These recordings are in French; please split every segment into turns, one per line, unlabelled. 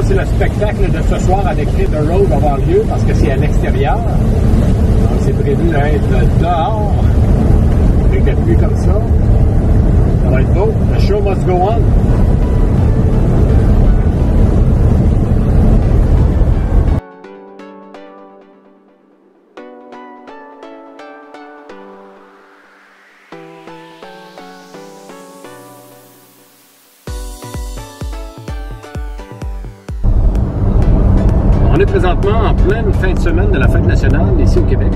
c'est le spectacle de ce soir avec Hit the Road va avoir lieu parce que c'est à l'extérieur. Donc, c'est prévu d'être dehors. Avec des pluies comme ça. Ça va être beau. The show must go on. On est présentement en pleine fin de semaine de la fête nationale ici au Québec.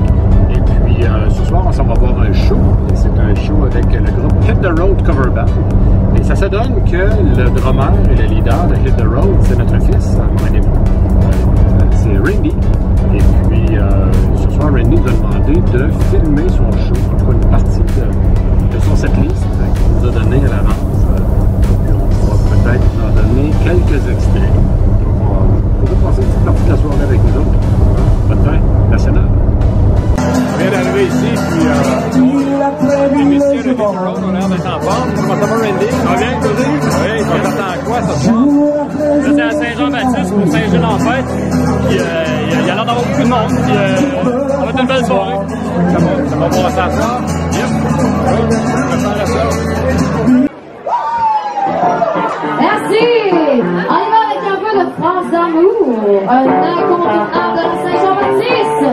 Et puis ce soir, on s'en va voir un show. C'est un show avec le groupe Hit the Road Cover Band. Et ça se donne que le drummer et le leader de Hit the Road, c'est notre fils, moi et moi. C'est Randy. Et puis ce soir, Randy nous a demandé de filmer son show, en tout cas une partie de son setlist qu'il nous a donné à l'avance. Puis on va peut-être en donner quelques extraits. On va passer une petite partie de la soirée avec nous autres. Bonne fête nationale. On vient d'arriver ici, puis les messieurs de Hit the Road ont l'air d'être en forme. Comment ça va, Randy? Ça va bien, Cosy? Oui, tu t'attends à quoi ce soir?
Là, c'est à Saint-Jean-Baptiste pour Saint-Gilles-en-Fête. Puis il y a l'air d'avoir beaucoup de monde. Puis ça va être une belle soirée.
Ça va voir ça soir? Yep. Oui, on va faire ça.
Merci! On y va avec un peu de France d'amour, un incontournable de la Saint-Jean-Baptiste!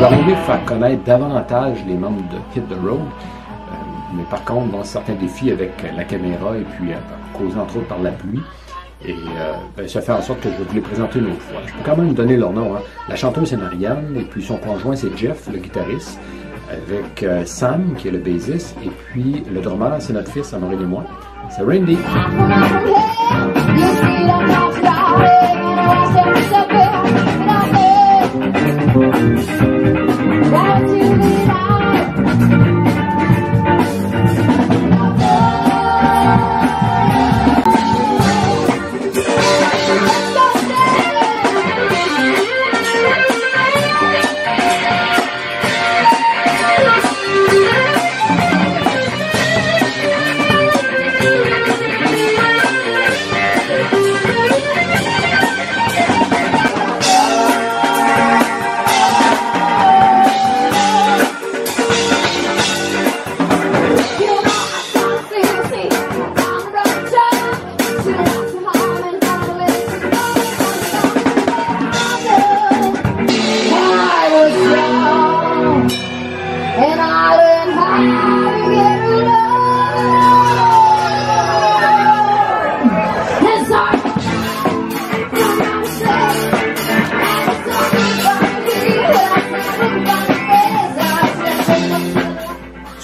J'aurais faire connaître davantage les membres de Hit the Road, mais par contre, dans certains défis avec la caméra et puis causés entre autres par la pluie, et ça fait en sorte que je vais vous les présenter une autre fois. Je peux quand même donner leur nom. Hein. La chanteuse c'est Marianne, et puis son conjoint c'est Jeff, le guitariste, avec Sam qui est le bassiste, et puis le drummer c'est notre fils, Amaury et moi, c'est Randy.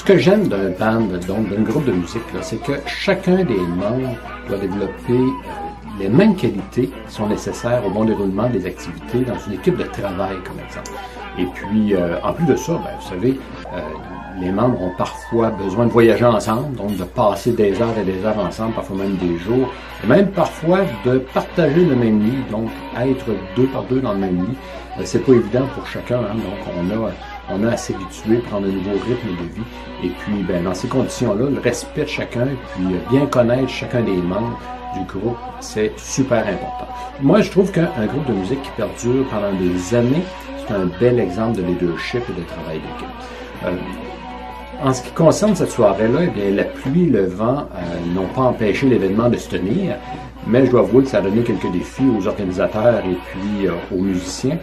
que j'aime d'un band, donc d'un groupe de musique, c'est que chacun des membres doit développer les mêmes qualités qui sont nécessaires au bon déroulement des activités dans une équipe de travail, comme exemple. Et puis, en plus de ça, vous savez, les membres ont parfois besoin de voyager ensemble, donc de passer des heures et des heures ensemble, parfois même des jours, et même parfois de partager le même lit, donc être 2 par 2 dans le même lit. C'est pas évident pour chacun, hein, donc on a à s'habituer, prendre un nouveau rythme de vie. Et puis, dans ces conditions-là, le respect de chacun, puis bien connaître chacun des membres du groupe, c'est super important. Moi, je trouve qu'un groupe de musique qui perdure pendant des années, c'est un bel exemple de leadership et de travail d'équipe. En ce qui concerne cette soirée-là, eh bien, la pluie et le vent n'ont pas empêché l'événement de se tenir, mais je dois avouer que ça a donné quelques défis aux organisateurs et puis aux musiciens.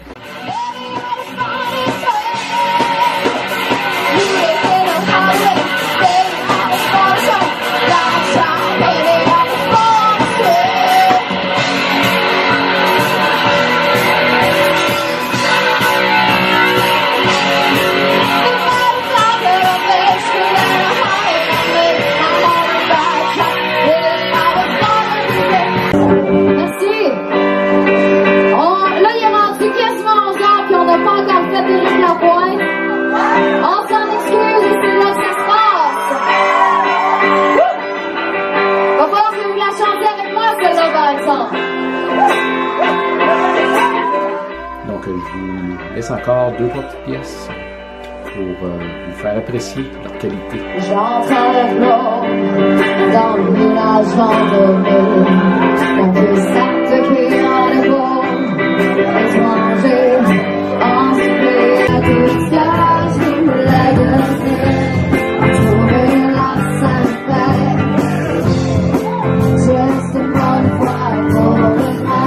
Donc, je vous laisse encore 2-3 petites pièces pour vous faire apprécier leur qualité.
J'entends les flots dans le village vendôme, on peut s'attaquer dans les beaux, étrangers, ensuite à tout ça, je voulais danser, trouver la sainte paix, just a bonne fois pour le temps.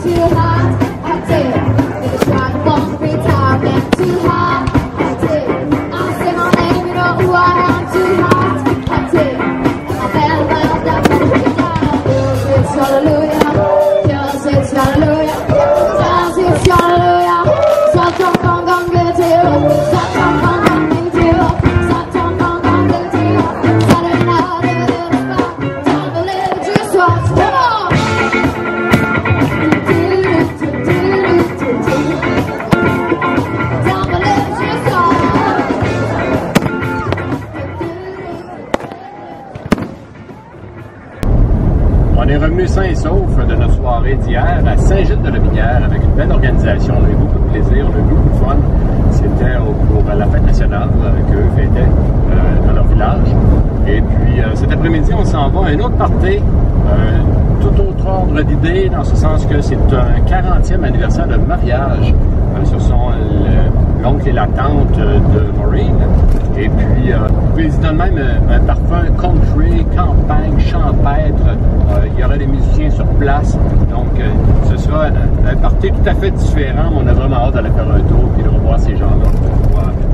Too hot.
revenus sains et saufs de notre soirée d'hier à Saint-Gilles-de-la-Minière avec une belle organisation. On a eu beaucoup de plaisir, on a eu beaucoup de fun. C'était pour la fête nationale qu'eux fêtaient dans leur village. Et puis cet après-midi, on s'en va à une autre party, tout autre ordre d'idée, dans ce sens que c'est un 40e anniversaire de mariage. Ce sont l'oncle et la tante de Maureen. Et puis, ils donnent même un parfum country, campagne, champêtre. Il y aura des musiciens sur place. Donc, ce sera un party tout à fait différent. Mais on a vraiment hâte d'aller faire un tour et de revoir ces gens-là.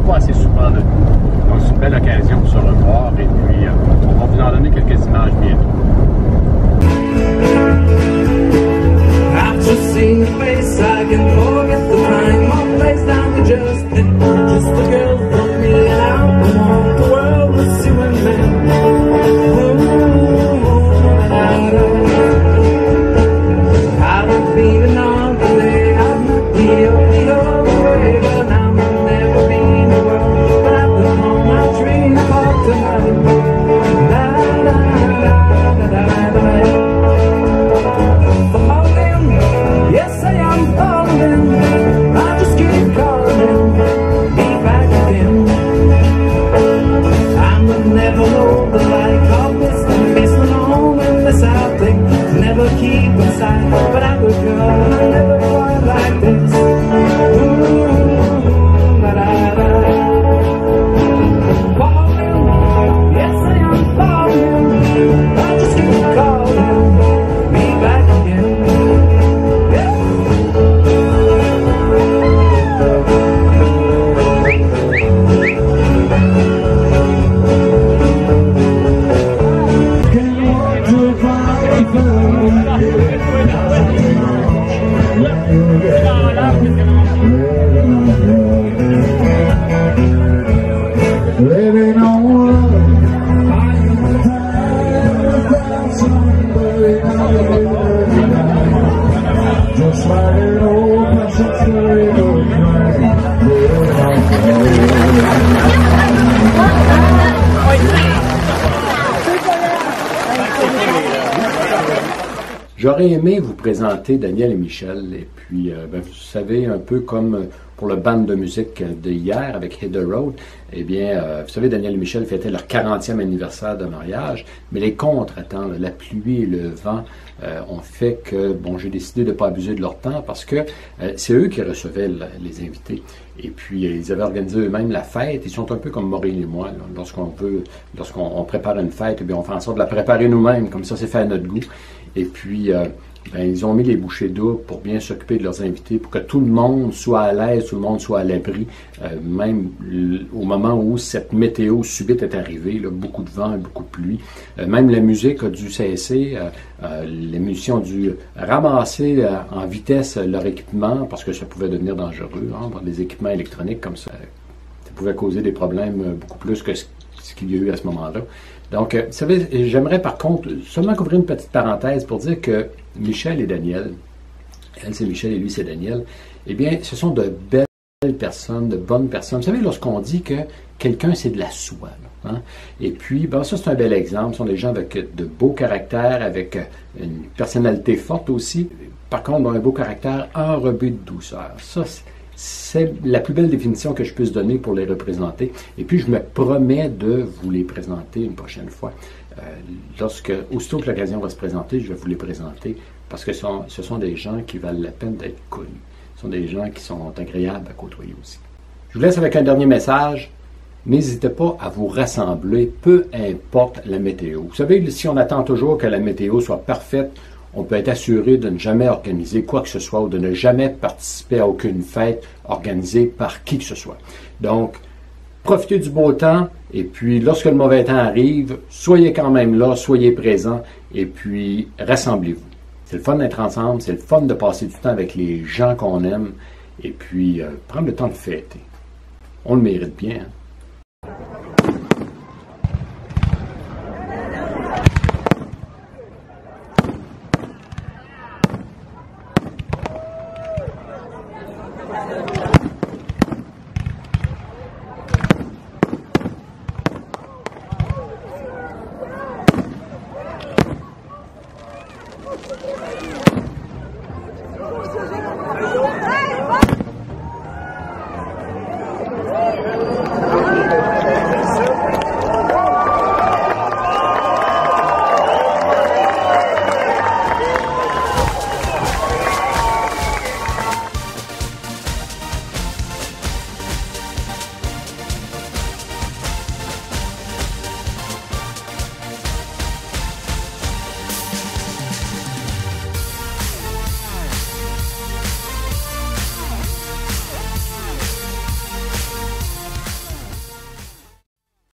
Pas assez souvent de nous. Donc, c'est une belle occasion pour se revoir. Et puis, on va vous en donner quelques images bientôt.
I've just seen the face, I can forget the time, my place down to just a girl from me and out along the world with you and me. I've been feeling all the day, I've not been all the way, but now I've never been the world, but I've been on my dream for tonight. Yes, I am falling. I just keep calling. Be back again. I will never know the like of this. I'm missing home and this I think. Never keep inside, but I would go. I never quite like this. Falling. Yes, I am falling. I just keep calling. Be back again.
Living on just like an old fashioned
J'aurais aimé vous présenter Daniel et Michel, et puis vous savez, un peu comme pour le band de musique de hier avec Hit the Road, eh bien, vous savez, Daniel et Michel fêtaient leur 40e anniversaire de mariage, mais les contretemps, la pluie et le vent ont fait que, bon, j'ai décidé de ne pas abuser de leur temps parce que c'est eux qui recevaient les invités. Et puis, ils avaient organisé eux-mêmes la fête. Ils sont un peu comme Maureen et moi. Lorsqu'on prépare une fête, eh bien, on fait en sorte de la préparer nous-mêmes, comme ça, c'est fait à notre goût. Et puis, ils ont mis les bouchées doubles pour bien s'occuper de leurs invités, pour que tout le monde soit à l'aise, tout le monde soit à l'abri, même au moment où cette météo subite est arrivée, là, beaucoup de vent, beaucoup de pluie. Même la musique a dû cesser, les musiciens ont dû ramasser en vitesse leur équipement parce que ça pouvait devenir dangereux, des équipements électroniques comme ça. Ça pouvait causer des problèmes beaucoup plus que ce qu'il y a eu à ce moment-là. Donc, vous savez, j'aimerais par contre seulement couvrir une petite parenthèse pour dire que Michel et Daniel, elle c'est Michel et lui c'est Daniel, eh bien, ce sont de belles personnes, de bonnes personnes. Vous savez, lorsqu'on dit que quelqu'un c'est de la soie, là, et puis, ben, ça c'est un bel exemple, ce sont des gens avec de beaux caractères, avec une personnalité forte aussi, par contre, un beau caractère enrobé de douceur. Ça, c'est la plus belle définition que je puisse donner pour les représenter. Et puis, je me promets de vous les présenter une prochaine fois. Aussitôt que l'occasion va se présenter, je vais vous les présenter parce que ce sont des gens qui valent la peine d'être connus. Ce sont des gens qui sont agréables à côtoyer aussi. Je vous laisse avec un dernier message. N'hésitez pas à vous rassembler, peu importe la météo. Vous savez, si on attend toujours que la météo soit parfaite, on peut être assuré de ne jamais organiser quoi que ce soit ou de ne jamais participer à aucune fête organisée par qui que ce soit. Donc, profitez du beau temps et puis lorsque le mauvais temps arrive, soyez quand même là, soyez présents et puis rassemblez-vous. C'est le fun d'être ensemble, c'est le fun de passer du temps avec les gens qu'on aime et puis prendre le temps de fêter. On le mérite bien, hein?